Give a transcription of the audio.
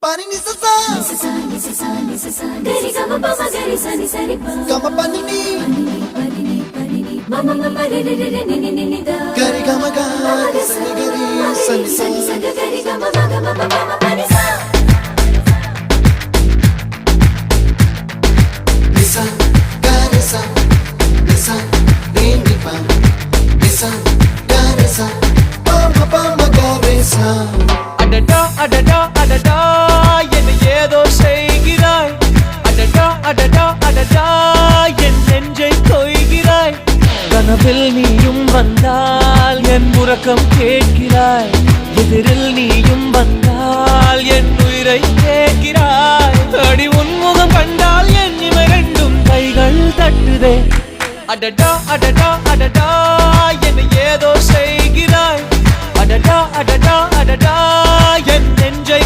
Pani ni sa sa gari ga ma pa ma gari sa ni sa ri pa ga ma pa ni ma ma ma ma re re re ni ni ni da gari ga ma ga sa ni gari sa ni sa gari ga ma ga ma pa ma pa ni sa ni sa gari sa re ni pa ni sa gari sa pa ma gari sa adada adada adada என்ன ஏதோ செய்கிறாய் adada adada adada என் நெஞ்சை கொய்கிறாய் கனவில் நீயும் வந்தால் என் உறக்கம் கேட்கிறாய் எதிரில் நீயும் வந்தால் என் உயிரை கேட்கிறாய் அடி உன்முகம் கண்டால் என் இமை ரெண்டும் கைகள் தட்டுதே adada adada adada என்ன ஏதோ செய்கிறாய் adada adada adada என் நெஞ்சை